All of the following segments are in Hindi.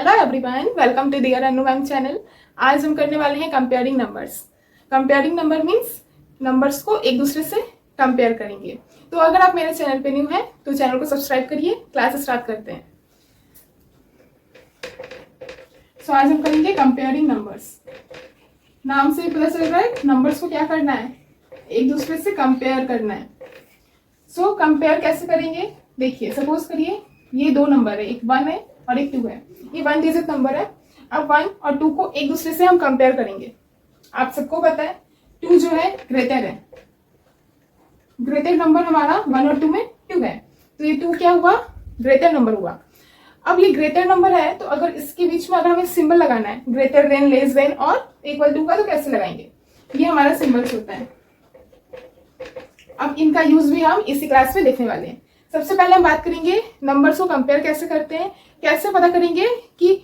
Hello everyone, welcome to their Anu ma'am channel. आज हम करने वाले हैं comparing numbers. Comparing number means numbers को एक दूसरे से कंपेयर करेंगे। तो अगर आप मेरे चैनल पे न्यू हैं तो चैनल को सब्सक्राइब करिए। क्लास स्टार्ट करते हैं। सो आज हम करेंगे कंपेयरिंग नंबर्स। नाम से पता चल रहा है नंबर्स को क्या करना है, एक दूसरे से कंपेयर करना है। सो कंपेयर कैसे करेंगे, देखिए सपोज करिए ये दो नंबर है, एक 1 है और एक 2 है। ये 1 डिजिट नंबर है। अब 1 और 2 को एक दूसरे से हम कंपेयर करेंगे। आप सबको पता है 2 जो है ग्रेटर है, ग्रेटर नंबर हमारा 1 और 2 में 2 है, तो ये 2 क्या हुआ, ग्रेटर नंबर हुआ। अब ये ग्रेटर नंबर है तो अगर इसके बीच में अगर हमें सिंबल लगाना है ग्रेटर देन, लेस देन और इक्वल टू का, तो कैसे लगाएंगे, ये हमारा सिंबल्स होता है। अब इनका यूज भी हम इसी क्लास में देखने वाले हैं। सबसे पहले हम बात करेंगे नंबर्स को कंपेयर कैसे करते हैं, कैसे पता करेंगे कि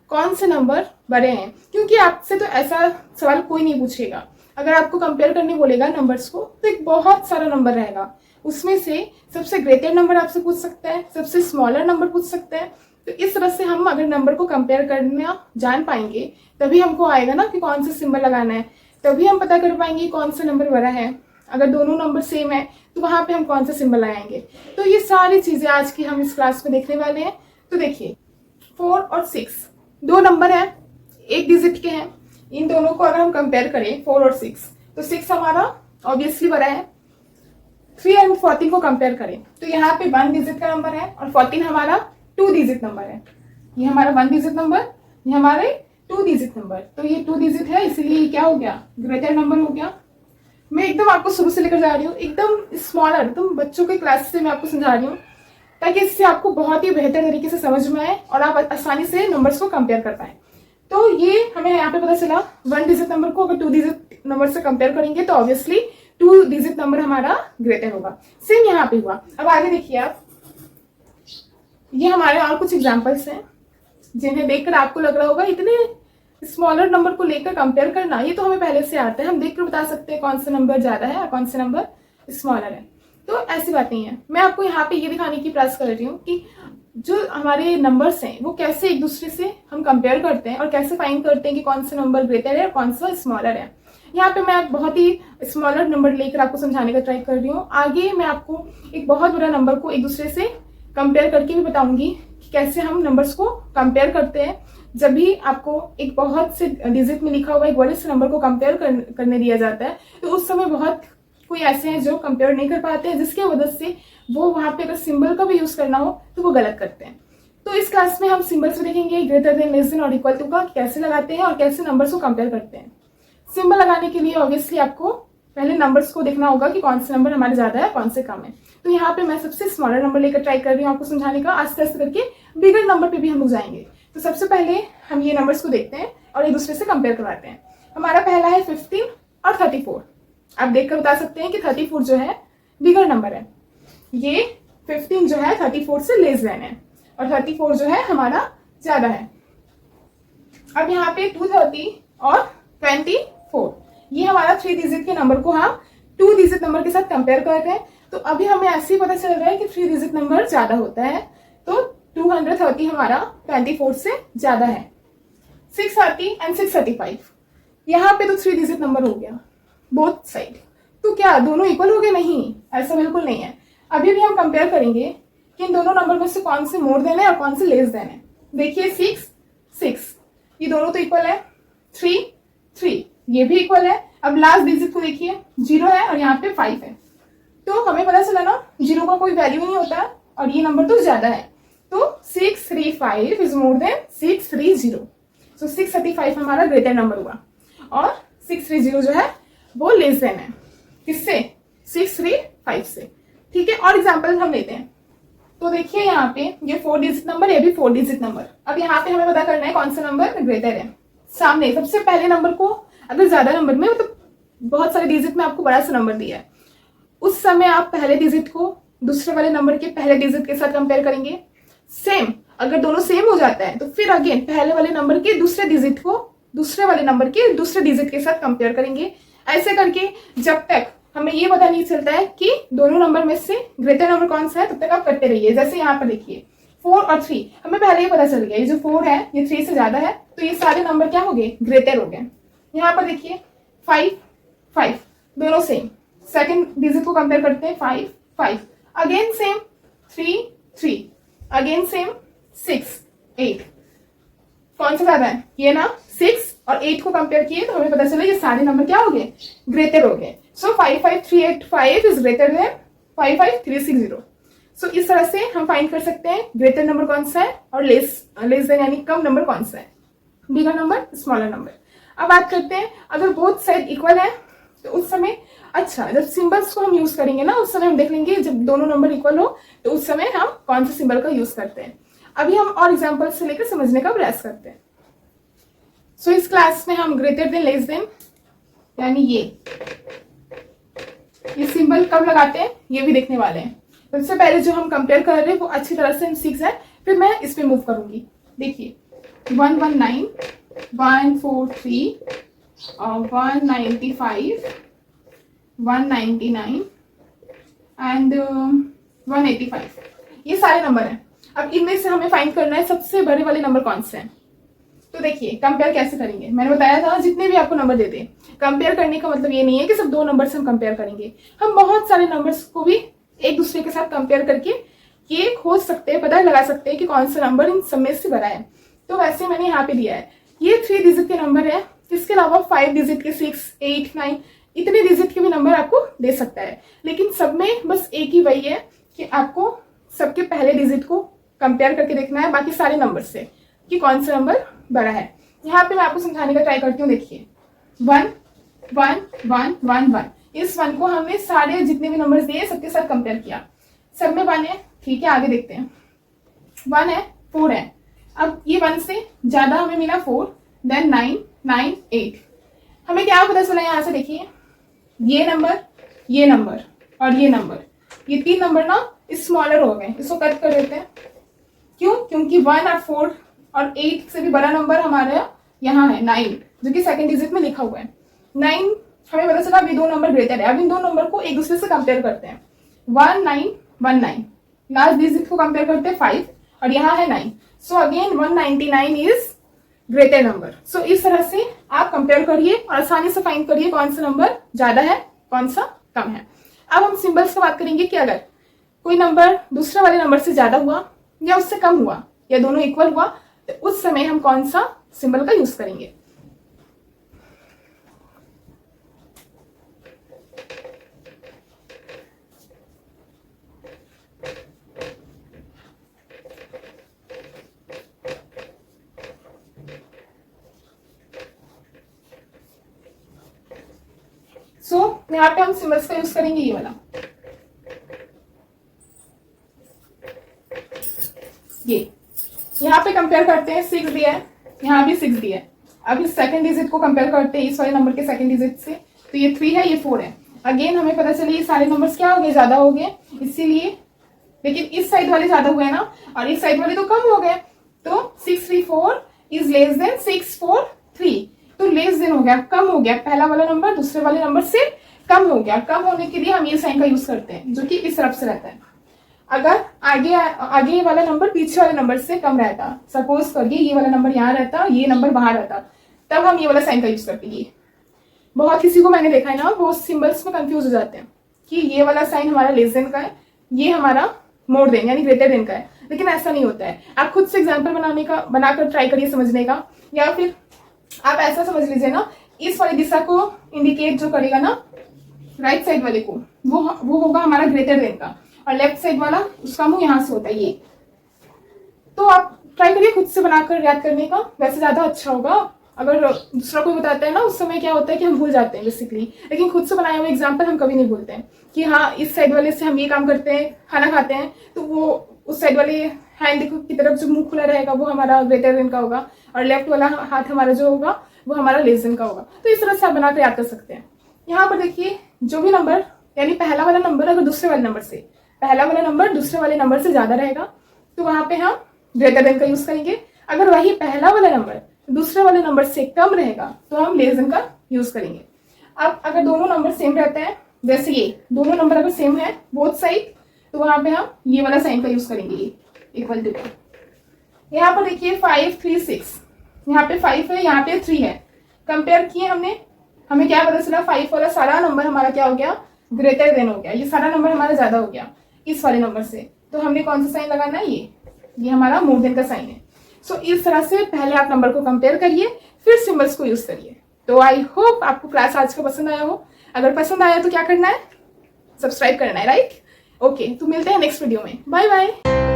कौन से नंबर बड़े हैं, क्योंकि आपसे तो ऐसा सवाल कोई नहीं पूछेगा। अगर आपको कंपेयर करने बोलेगा नंबर्स को तो एक बहुत सारा नंबर रहेगा, उसमें से सबसे ग्रेटर नंबर आपसे पूछ सकता है, सबसे स्मॉलर नंबर पूछ सकता है। तो इस तरह से हम अगर नंबर को कंपेयर करना जान पाएंगे तभी हमको आएगा ना कि कौन सा सिंबल लगाना है, तभी हम पता कर पाएंगे कौन सा नंबर बड़ा है। अगर दोनों नंबर सेम है तो वहां पे हम कौन सा सिंबल लगाएंगे। तो ये सारी चीजें आज की हम इस क्लास में देखने वाले हैं। तो देखिए 4 और 6 दो नंबर है, एक डिजिट के हैं। इन दोनों को अगर हम कंपेयर करें 4 और 6 तो 6 हमारा ऑब्वियसली बड़ा है। 3 एंड 14 को कंपेयर करें तो यहाँ पे 1 डिजिट का नंबर है और 14 हमारा 2 डिजिट नंबर है। ये हमारा 1 डिजिट नंबर, ये हमारे 2 डिजिट नंबर, तो ये 2 डिजिट है, इसीलिए क्या हो गया, ग्रेटर नंबर हो गया। मैं एकदम आपको शुरू से लेकर जा रही हूँ, एकदम स्मॉलर, एकदम बच्चों के क्लास से मैं आपको समझा रही हूँ, ताकि इससे आपको बहुत ही बेहतर तरीके से समझ में आए और आप आसानी से नंबर्स को कंपेयर कर पाए। तो ये हमें यहाँ पे पता चला 1 डिजिट नंबर को अगर 2 डिजिट नंबर से कंपेयर करेंगे तो ऑब्वियसली 2 डिजिट नंबर हमारा ग्रेटर होगा। सेम यहाँ पे हुआ। अब आगे देखिए आप, ये हमारे और कुछ एग्जाम्पल्स हैं जिन्हें देखकर आपको लग रहा होगा इतने स्मॉलर नंबर को लेकर कंपेयर करना, ये तो हमें पहले से आता है, हम देखकर बता सकते हैं कौन सा नंबर ज्यादा है और कौन सा नंबर स्मॉलर है। तो ऐसी बात नहीं है। मैं आपको यहाँ पे ये दिखाने की प्रयास कर रही हूँ कि जो हमारे नंबर्स हैं वो कैसे एक दूसरे से हम कंपेयर करते हैं और कैसे फाइंड करते हैं कि कौन सा नंबर ग्रेटर है और कौन सा स्मॉलर है। यहाँ पे मैं बहुत ही स्मॉलर नंबर लेकर आपको समझाने का ट्राई कर रही हूँ। आगे मैं आपको एक बहुत बड़ा नंबर को एक दूसरे से कंपेयर करके भी बताऊंगी कि कैसे हम नंबर्स को कंपेयर करते हैं। जब भी आपको एक बहुत से डिजिट में लिखा हुआ एक बड़े से नंबर को कंपेयर करने दिया जाता है तो उस समय बहुत कोई ऐसे हैं जो कंपेयर नहीं कर पाते हैं, जिसकी वजह से वो वहां पे अगर सिंबल का भी यूज करना हो तो वो गलत करते हैं। तो इस क्लास में हम सिंबल्स भी देखेंगे, ग्रेटर देन, लेस देन और इक्वल टू का कैसे लगाते हैं और कैसे नंबर्स को कंपेयर करते हैं। सिंबल लगाने के लिए ऑब्वियसली आपको पहले नंबर्स को देखना होगा कि कौन से नंबर हमारे ज्यादा है कौन से कम है। तो यहाँ पे मैं सबसे स्मॉलर नंबर लेकर ट्राई कर रही हूँ आपको समझाने का। आस्ते आस्ते करके बिगर नंबर पे भी हम लोग जाएंगे। तो सबसे पहले हम ये नंबर्स को देखते हैं और एक दूसरे से कंपेयर करवाते हैं। हमारा पहला है 15 और 34। आप देखकर बता सकते हैं कि 34 जो है बिगर नंबर है, ये 15 जो है 34 से लेस देन है और 34 जो है हमारा ज्यादा है। अब यहाँ पे 230 और 24, ये हमारा 3 डिजिट के नंबर को हम 2 डिजिट नंबर के साथ कंपेयर कर रहे हैं। तो अभी हमें ऐसे ही पता चल रहा है कि 3 डिजिट नंबर ज्यादा होता है, तो 230 हमारा 24 से ज्यादा है। 630 एंड 635, यहाँ पे तो 3 डिजिट नंबर हो गया बोथ साइड। तो क्या दोनों इक्वल हो गए? नहीं, ऐसा बिल्कुल नहीं है। अभी भी हम कंपेयर करेंगे कि इन दोनों नंबर में से कौन से मोर देन है और कौन से लेस देन है। देखिए 6 6, ये दोनों तो इक्वल है। 3 3, ये भी इक्वल है। अब लास्ट डिजिट को देखिए, 0 है और यहाँ पे 5 है, तो हमें पता चला ना 0 का कोई वैल्यू नहीं होता और ये नंबर तो ज्यादा है। तो 635 इज मोर देन 630। सो 635 हमारा ग्रेटर नंबर हुआ और 630 जो है वो लेस देन है। किससे? 635 से। ठीक है, और एग्जांपल हम लेते हैं। तो देखिए यहाँ पे ये 4 डिजिट नंबर, ये भी 4 डिजिट नंबर। अब यहाँ पे हमें पता करना है कौन सा नंबर ग्रेटर है। सामने सबसे पहले नंबर को अगर ज्यादा नंबर में, मतलब बहुत सारे डिजिट में आपको बड़ा सा नंबर दिया है, उस समय आप पहले डिजिट को दूसरे वाले नंबर के पहले डिजिट के साथ कंपेयर करेंगे। सेम, अगर दोनों सेम हो जाता है तो फिर अगेन पहले वाले नंबर के दूसरे डिजिट को दूसरे वाले नंबर के दूसरे डिजिट के साथ कंपेयर करेंगे। ऐसे करके जब तक हमें ये पता नहीं चलता है कि दोनों नंबर में से ग्रेटर नंबर कौन सा है तब तक आप करते रहिए। जैसे यहाँ पर देखिए 4 और 3 हमें पहले ही पता चल गया, ये जो 4 है ये 3 से ज्यादा है, तो ये सारे नंबर क्या हो गए, ग्रेटर हो गए। यहाँ पर देखिए 5 5 दोनों सेम, सेकंड डिजिट को कंपेयर करते हैं, 5 5 अगेन सेम, 3 3 अगेन सेम, 6 8 कौन सा ज्यादा है, ये ना 6 और 8 को कंपेयर किए तो हमें पता चला ये सारे नंबर क्या हो गए, ग्रेटर हो गए। सो 55385 इज ग्रेटर देन 55360। सो इस तरह से हम फाइंड कर सकते हैं ग्रेटर नंबर कौन सा है और लेस देन यानी कम नंबर कौन सा है, बिगर नंबर स्मॉलर नंबर। अब बात करते हैं अगर बोथ साइड इक्वल है तो उस समय, अच्छा जब सिंबल्स को हम यूज करेंगे ना उस समय हम देख लेंगे जब दोनों नंबर इक्वल हो तो उस समय हम कौन सा सिंबल का यूज करते हैं। अभी हम और एग्जांपल से लेकर समझने का प्रयास करते हैं। सो इस क्लास में हम ग्रेटर देन लेस देन यानी ये सिंबल कब लगाते हैं ये भी देखने वाले हैं। सबसे पहले जो हम कंपेयर कर रहे हैं वो अच्छी तरह से हम सीख जाए, फिर मैं इस पे मूव करूंगी। देखिए 119 143 195 199 एंड 185 ये सारे नंबर हैं। अब इनमें से हमें फाइंड करना है सबसे बड़े वाले नंबर कौन से हैं। तो देखिए कंपेयर कैसे करेंगे, मैंने बताया था जितने भी आपको नंबर देते हैं कंपेयर करने का मतलब ये नहीं है कि सिर्फ 2 नंबर से हम कंपेयर करेंगे, हम बहुत सारे नंबर्स को भी एक दूसरे के साथ कंपेयर करके ये खोज सकते हैं, पता लगा सकते हैं कि कौन सा नंबर इन सब में से बड़ा है। तो वैसे मैंने यहाँ पे दिया है ये 3 डिजिट के नंबर है, इसके अलावा 5 डिजिट के 6 8 9 इतने डिजिट के भी नंबर आपको दे सकता है, लेकिन सब में बस एक ही वही है कि आपको सबके पहले डिजिट को कंपेयर करके देखना है बाकी सारे नंबर से कि कौन सा नंबर बड़ा है। यहाँ पे मैं आपको समझाने का ट्राई करती हूँ। देखिए 1 1 1 1 1 इस 1 को हमने सारे जितने भी नंबर्स दिए सबके साथ कंपेयर किया, सब में 1 है, ठीक है आगे देखते हैं। 1 है 4 है, अब ये 1 से ज्यादा हमें मिला 4 देन 9 9 8 हमें क्या पता चला यहाँ से, देखिए ये नंबर और ये नंबर, ये 3 नंबर ना स्मॉलर हो गए, इसको कट कर देते हैं। क्यों, क्योंकि 1 और 4 और 8 से भी बड़ा नंबर हमारा यहाँ है 9 जो कि सेकंड डिजिट में लिखा हुआ है। 9 हमें पता चला अभी 2 नंबर ग्रेटर है। अब इन 2 नंबर को एक दूसरे से कंपेयर करते हैं, 1919 लास्ट डिजिट को कंपेयर करते हैं 5 और यहाँ है 9, so again 199 is greater number. So इस तरह से आप कंपेयर करिए और आसानी से फाइंड करिए कौन सा नंबर ज्यादा है कौन सा कम है। अब हम सिंबल्स की बात करेंगे कि अगर कोई नंबर दूसरे वाले नंबर से ज्यादा हुआ या उससे कम हुआ या दोनों इक्वल हुआ तो उस समय हम कौन सा सिंबल का यूज करेंगे। यहाँ पे हम सिंबल्स का यूज करेंगे ये वाला, ये यहाँ पे कंपेयर करते हैं 6 दिया है, यहाँ भी 6 दिया है। अब इस सेकंड डिजिट को कंपेयर करते हैं इस वाले नंबर के सेकंड डिजिट से, तो ये 3 है ये 4 है। अगेन हमें पता चले ये सारे नंबर्स क्या हो गए, ज्यादा हो गए, इसीलिए लेकिन इस साइड वाले ज्यादा हुए ना और इस साइड वाले तो कम हो गए, तो 634 इज लेस देन 643, तो लेस देन हो गया, कम हो गया, पहला वाला नंबर दूसरे वाले नंबर से कम हो गया। कम होने के लिए हम ये साइन का यूज करते हैं जो कि इस तरफ से रहता है। अगर आगे वाला नंबर पीछे वाले नंबर से कम रहता, सपोज करिए ये वाला नंबर यहाँ रहता ये नंबर बाहर रहता, तब हम ये वाला साइन का यूज करते हैं। बहुत किसी को मैंने देखा है ना वो सिंबल्स में कंफ्यूज हो जाते हैं कि ये वाला साइन हमारा लेस देन का है, ये हमारा मोर देन यानी ग्रेटर देन का है, लेकिन ऐसा नहीं होता है। आप खुद से एग्जाम्पल बनाकर ट्राई करिए समझने का, या फिर आप ऐसा समझ लीजिए ना इस वाली दिशा को इंडिकेट जो करेगा ना राइट साइड वाले को वो होगा हमारा ग्रेटर देन का, और लेफ्ट साइड वाला उसका मुंह यहाँ से होता है ये। तो आप ट्राई करिए खुद से बनाकर याद करने का, वैसे ज्यादा अच्छा होगा। अगर दूसरा कोई बताता है ना उस समय क्या होता है कि हम भूल जाते हैं बेसिकली, लेकिन खुद से बनाए हुए एग्जाम्पल हम कभी नहीं भूलते हैं कि हाँ इस साइड वाले से हम ये काम करते हैं, खाना खाते हैं तो वो उस साइड वाले हैंड की तरफ जो मुंह खुला रहेगा वो हमारा ग्रेटर देन का होगा, और लेफ्ट वाला हाथ हमारा जो होगा वो हमारा लेस देन का होगा। तो इस तरह से आप बनाकर याद कर सकते हैं। यहाँ पर देखिए जो भी नंबर यानी पहला वाला नंबर अगर दूसरे वाले नंबर से, पहला वाला नंबर दूसरे वाले नंबर से ज्यादा रहेगा तो वहां पे हम ग्रेटर देन का यूज करेंगे। अगर वही पहला वाला नंबर दूसरे वाले नंबर से कम रहेगा तो हम लेस देन का यूज करेंगे। अब अगर दोनों नंबर सेम रहते हैं, जैसे ये दोनों नंबर अगर सेम है बोथ साइड, तो वहां पे हम ये वाला साइन का यूज करेंगे। इक्वल टू क्या। यहाँ पर देखिए 5 3 6, यहाँ पे 5 है, यहाँ पे 3 है। कंपेयर किए हमने, हमें क्या पता चला 5 वाला सारा नंबर हमारा क्या हो गया, ग्रेटर देन हो गया, ये सारा नंबर हमारा ज्यादा हो गया इस वाले नंबर से। तो हमने कौन सा साइन लगाना है, ये हमारा मोर देन का साइन है। सो इस तरह से पहले आप नंबर को कंपेयर करिए, फिर सिंबल्स को यूज करिए। तो आई होप आपको क्लास आज का पसंद आया हो। अगर पसंद आया तो क्या करना है, सब्सक्राइब करना है, राइट। ओके, तो मिलते हैं नेक्स्ट वीडियो में। Bye bye.